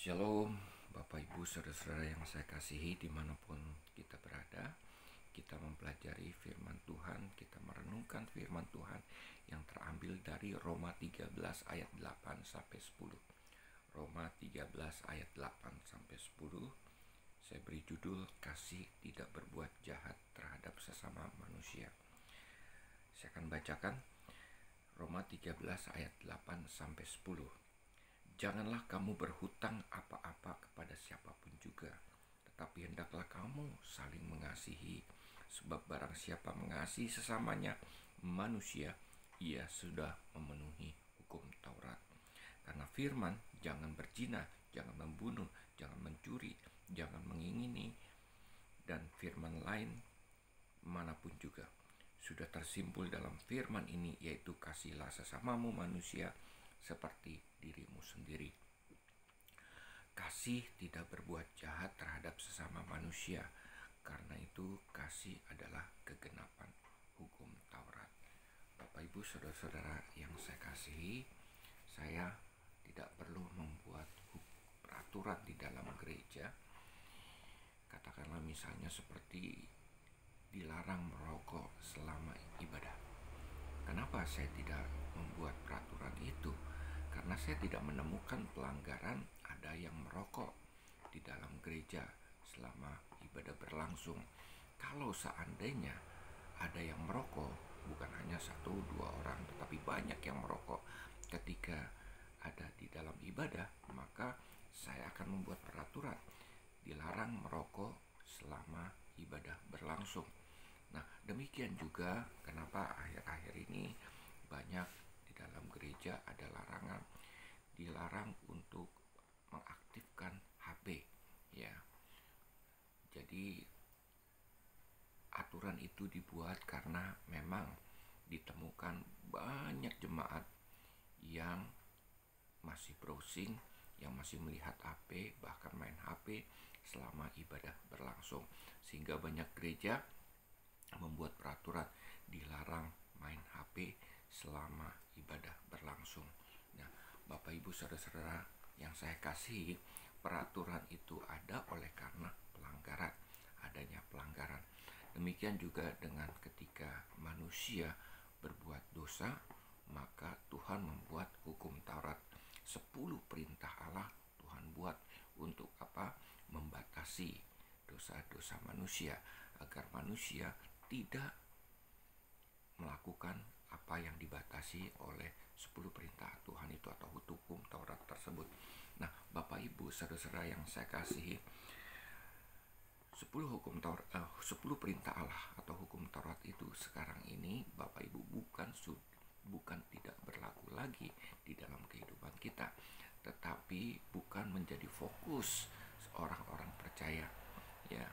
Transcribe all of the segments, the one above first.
Shalom Bapak Ibu Saudara-saudara yang saya kasihi dimanapun kita berada. Kita mempelajari firman Tuhan, kita merenungkan firman Tuhan yang terambil dari Roma 13 ayat 8 sampai 10. Roma 13 ayat 8 sampai 10. Saya beri judul kasih tidak berbuat jahat terhadap sesama manusia. Saya akan bacakan Roma 13 ayat 8 sampai 10. Janganlah kamu berhutang apa-apa kepada siapapun juga, tetapi hendaklah kamu saling mengasihi, sebab barang siapa mengasihi sesamanya manusia, ia sudah memenuhi hukum Taurat. Karena firman, jangan berzina, jangan membunuh, jangan mencuri, jangan mengingini, dan firman lain manapun juga sudah tersimpul dalam firman ini, yaitu kasihilah sesamamu manusia seperti dirimu sendiri. Kasih tidak berbuat jahat terhadap sesama manusia, karena itu kasih adalah kegenapan hukum Taurat. Bapak Ibu Saudara-saudara yang saya kasihi, saya tidak perlu membuat peraturan di dalam gereja. Katakanlah misalnya seperti dilarang merokok selama ibadah. Kenapa saya tidak membuat peraturan itu? Karena saya tidak menemukan pelanggaran ada yang merokok di dalam gereja selama ibadah berlangsung. Kalau seandainya ada yang merokok, bukan hanya 1-2 orang, tetapi banyak yang merokok ketika ada di dalam ibadah, maka saya akan membuat peraturan dilarang merokok selama ibadah berlangsung. Nah, demikian juga kenapa akhir-akhir ini banyak di dalam gereja ada larangan, dilarang untuk mengaktifkan HP, ya. Jadi aturan itu dibuat karena memang ditemukan banyak jemaat yang masih browsing, yang masih melihat HP, bahkan main HP selama ibadah berlangsung, sehingga banyak gereja membuat peraturan dilarang main HP selama ibadah berlangsung. Nah, Bapak Ibu Saudara-saudara yang saya kasihi, peraturan itu ada oleh karena adanya pelanggaran. Demikian juga dengan ketika manusia berbuat dosa, maka Tuhan membuat hukum Taurat. 10 perintah Allah Tuhan buat untuk apa? Membatasi dosa-dosa manusia, agar manusia tidak melakukan apa yang dibatasi oleh 10 perintah Tuhan itu atau hukum Taurat tersebut. Nah, Bapak Ibu Saudara-saudara yang saya kasihi, 10 perintah Allah atau hukum Taurat itu sekarang ini Bapak Ibu bukan tidak berlaku lagi di dalam kehidupan kita, tetapi bukan menjadi fokus orang-orang percaya, ya.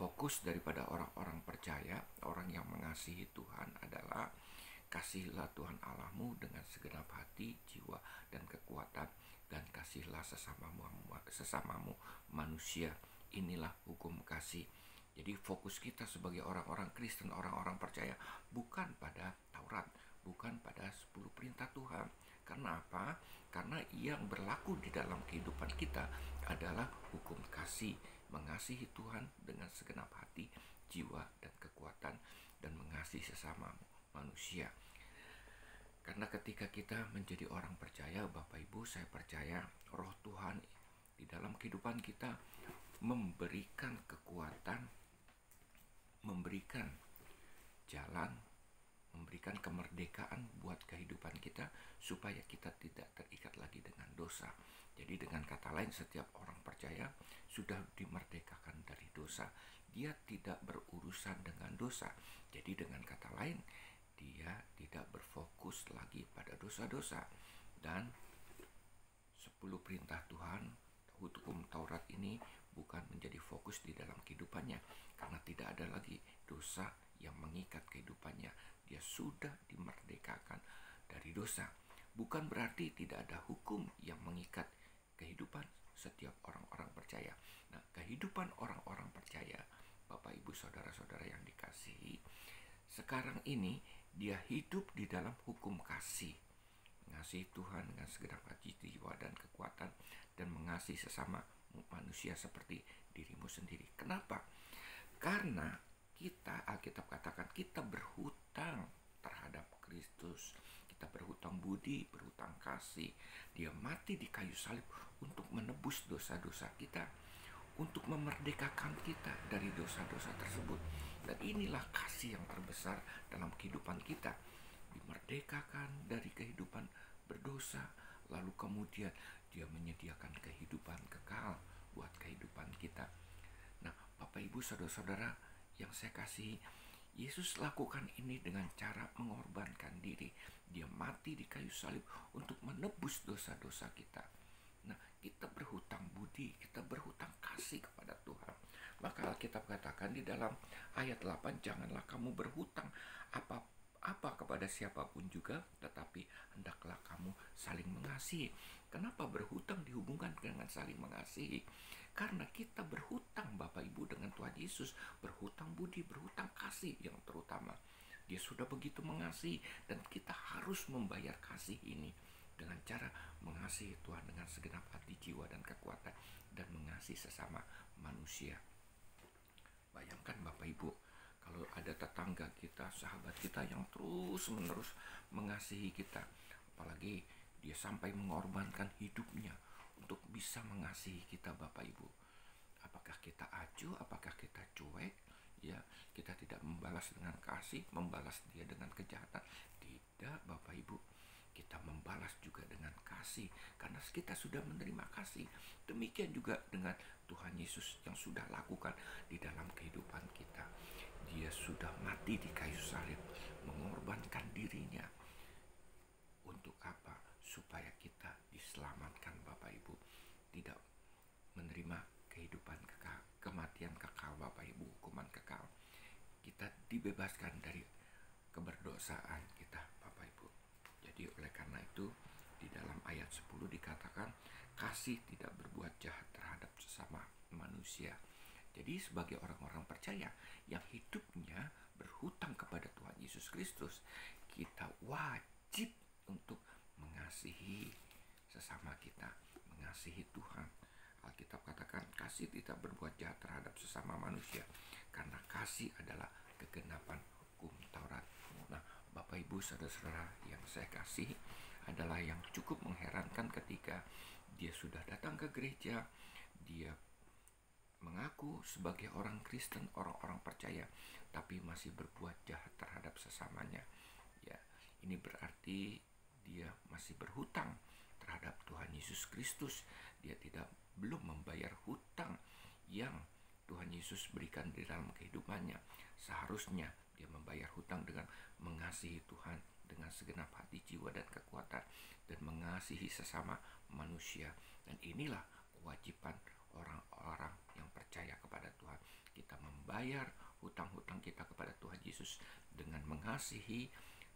Fokus daripada orang-orang percaya, orang yang mengasihi Tuhan adalah kasihilah Tuhan Allahmu dengan segenap hati, jiwa, dan kekuatan, dan kasihilah sesamamu manusia. Inilah hukum kasih. Jadi fokus kita sebagai orang-orang Kristen, orang-orang percaya, bukan pada Taurat, bukan pada 10 perintah Tuhan. Karena apa? Karena yang berlaku di dalam kehidupan kita adalah hukum kasih, mengasihi Tuhan dengan segenap hati, jiwa, dan kekuatan, dan mengasihi sesama manusia. Karena ketika kita menjadi orang percaya, Bapak Ibu, saya percaya Roh Tuhan di dalam kehidupan kita memberikan kekuatan, memberikan jalan, memberikan kemerdekaan buat kehidupan kita, supaya kita tidak terikat lagi dengan dosa. Jadi dengan kata lain, setiap orang percaya sudah dimerdekakan dari dosa. Dia tidak berurusan dengan dosa. Jadi dengan kata lain, dia tidak berfokus lagi pada dosa-dosa. Dan 10 perintah Tuhan, hukum Taurat ini bukan menjadi fokus di dalam kehidupannya, karena tidak ada lagi dosa yang mengikat kehidupannya. Dia sudah dimerdekakan dari dosa. Bukan berarti tidak ada hukum yang mengikat kehidupan setiap orang-orang percaya. Nah, kehidupan orang-orang percaya, Bapak Ibu Saudara-saudara yang dikasihi, sekarang ini dia hidup di dalam hukum kasih. Mengasihi Tuhan dengan segenap hati, jiwa, dan kekuatan, dan mengasihi mengasihi sesama manusia seperti dirimu sendiri. Kenapa? Karena kita, Alkitab katakan, kita berhutang terhadap Kristus. Kita berhutang budi, berhutang kasih. Dia mati di kayu salib untuk menebus dosa-dosa kita, untuk memerdekakan kita dari dosa-dosa tersebut. Dan inilah kasih yang terbesar dalam kehidupan kita. Dimerdekakan dari kehidupan berdosa, lalu kemudian dia menyediakan kehidupan kekal buat kehidupan kita. Nah, Bapak Ibu saudara-saudara yang saya kasihi, Yesus lakukan ini dengan cara mengorbankan diri. Dia mati di kayu salib untuk menebus dosa-dosa kita. Nah, kita berhutang budi, kita berhutang kasih kepada Tuhan. Maka Alkitab katakan di dalam ayat 8, janganlah kamu berhutang apa kepada siapapun juga, tetapi hendaklah kamu saling mengasihi. Kenapa berhutang dihubungkan dengan saling mengasihi? Karena kita berhutang Bapak Ibu dengan Tuhan Yesus, berhutang budi, berhutang kasih yang terutama. Dia sudah begitu mengasihi dan kita harus membayar kasih ini dengan cara mengasihi Tuhan dengan segenap hati, jiwa, dan kekuatan, dan mengasihi sesama manusia. Bayangkan Bapak Ibu, kalau ada tetangga kita, sahabat kita yang terus-menerus mengasihi kita, apalagi dia sampai mengorbankan hidupnya untuk bisa mengasihi kita Bapak Ibu. Apakah kita acuh, apakah kita cuek? Ya, kita tidak membalas dengan kasih, membalas dia dengan kejahatan. Tidak Bapak Ibu, kita membalas juga dengan kasih karena kita sudah menerima kasih. Demikian juga dengan Tuhan Yesus yang sudah lakukan di dalam kehidupan kita. Dia sudah mati di kayu salib, mengorbankan dirinya. Untuk apa? Supaya kita diselamatkan Bapak Ibu, tidak menerima kehidupan kekal, kematian kekal Bapak Ibu, hukuman kekal. Kita dibebaskan dari keberdosaan kita Bapak Ibu. Jadi oleh karena itu di dalam ayat 10 dikatakan kasih tidak berbuat jahat terhadap sesama manusia. Jadi sebagai orang-orang percaya yang hidupnya berhutang kepada Tuhan Yesus Kristus, kita wajib untuk mengasihi sesama kita, mengasihi Tuhan. Alkitab katakan kasih tidak berbuat jahat terhadap sesama manusia, karena kasih adalah kegenapan hukum Taurat. Nah, Bapak Ibu saudara-saudara yang saya kasih, adalah yang cukup mengherankan ketika dia sudah datang ke gereja, dia mengaku sebagai orang Kristen, orang-orang percaya, tapi masih berbuat jahat terhadap sesamanya. Ya, ini berarti dia masih berhutang terhadap Tuhan Yesus Kristus. Dia belum membayar hutang yang Tuhan Yesus berikan di dalam kehidupannya. Seharusnya dia membayar hutang dengan mengasihi Tuhan dengan segenap hati, jiwa, dan kekuatan, dan mengasihi sesama manusia. Dan inilah kewajiban orang-orang yang percaya kepada Tuhan. Kita membayar hutang-hutang kita kepada Tuhan Yesus dengan mengasihi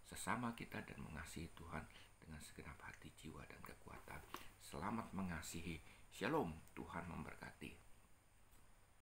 sesama kita dan mengasihi Tuhan dengan segenap hati, jiwa, dan kekuatan. Selamat mengasihi. Shalom, Tuhan memberkati.